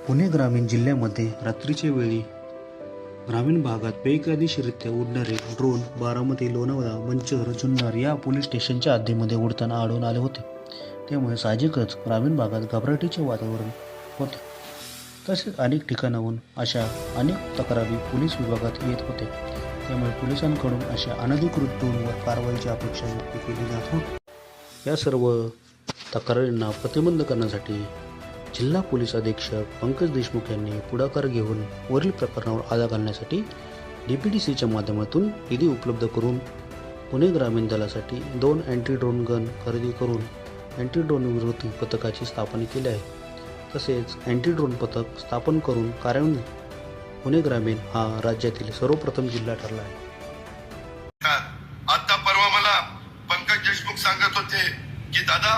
पुणे ग्रामीण जिल्ह्यामध्ये रात्रीच्या वेळी ग्रामीण भागात बेकायदेशीररित्या उडणारे ड्रोन बारामती, लोणावळा, मंचर, जुन्नर या पोलीस स्टेशनच्या हद्दीमध्ये उडताना आढळून आले होते. त्यामुळे साहजिकच ग्रामीण भागात घबराटीचे वातावरण होते. तसेच अनेक ठिकाणाहून अशा अनेक तक्रारी पोलीस विभागात येत होते. त्यामुळे पोलिसांकडून अशा अनधिकृत ड्रोनवर कारवाईची अपेक्षा व्यक्त केली जात होती. या सर्व तक्रारींना प्रतिबंध करण्यासाठी जिल्हा पोलीस अधीक्षक पंकज देशमुख यांनी पुढाकार घेऊन वरील प्रकरणावर आळा घालण्यासाठी DPDCच्या माध्यमातून निधी उपलब्ध करून पुणे ग्रामीण दलासाठी 2 अँटी ड्रोन गन खरेदी करून अँटी ड्रोन विरोधी पथकाची स्थापना केली आहे. तसेच अँटी ड्रोन पथक स्थापन करून कार्यान्वित पुणे ग्रामीण हा राज्यातील सर्वप्रथम जिल्हा ठरला आहे. आता परवा मला पंकज देशमुख सांगत होते की दादा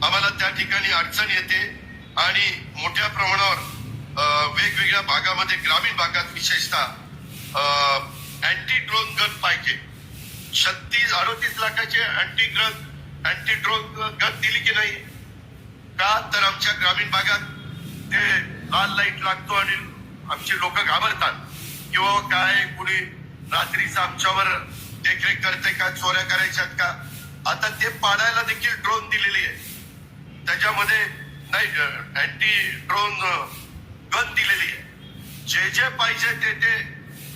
आम्हाला त्या ठिकाणी अडचण येते आणि मोठ्या प्रमाणावर वेगवेगळ्या भागामध्ये ग्रामीण भागात विशेषतः अँटी ड्रोन गन पाहिजे. 36-38 लाखाचे अँटी ड्रोन गन दिली की नाही का? तर आमच्या ग्रामीण भागात ते लाल लाईट लागतो आणि आमचे लोक घाबरतात किंवा काय कुणी रात्रीचं आमच्यावर देखरेख करते का, चोऱ्या करायच्यात का. आता ते पाडायला देखील ड्रोन दिलेली आहे. त्याच्यामध्ये नाही अँटी ड्रोन गन दिलेली आहे. जे पाहिजे ते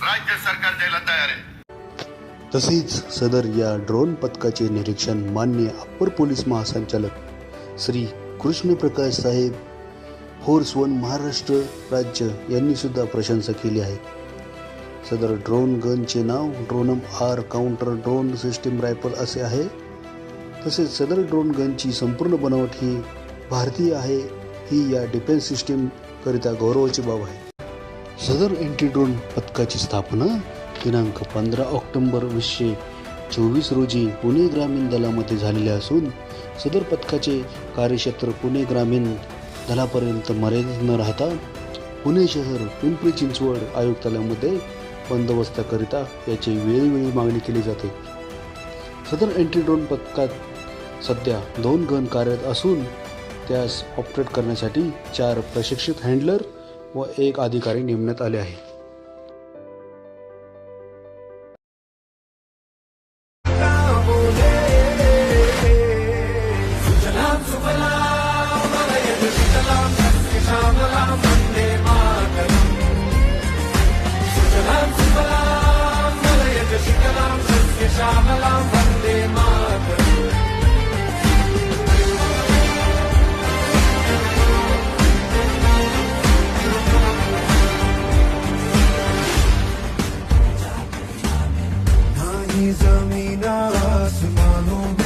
राज्य सरकार द्यायला तयार आहे. तसेच सदर या ड्रोन पथकाचे निरीक्षण माननीय अप्पर पोलीस महासंचालक श्री कृष्णप्रकाश साहेब फोर्स 1 महाराष्ट्र राज्य यांनी सुद्धा प्रशंसा केली आहे. सदर ड्रोन गनचे नाव ड्रोनम R counter drone system rifle असे आहे. तसेच सदर ड्रोन गनची संपूर्ण बनावट ही भारतीय आहे. ही या डिफेन्स सिस्टीम करिता गौरवाची बाब आहे. सदर अँटी ड्रोन पथकाची स्थापना दिनांक 15 ऑक्टोबर 2024 रोजी पुणे ग्रामीण दलामध्ये झालेले असून सदर पथकाचे कार्यक्षेत्र पुणे ग्रामीण दलापर्यंत मर्यादित न राहता पुणे शहर, पिंपरी चिंचवड आयुक्तालयामध्ये बंदोबस्ताकरिता याची वेळोवेळी मागणी केली जाते. सदर अँटी ड्रोन पथकात सध्या 2 गन कार्यरत असून त्यास ऑपरेट करण्यासाठी 4 प्रशिक्षित हँडलर व 1 अधिकारी नेमण्यात आले आहे. जमीन आसमानों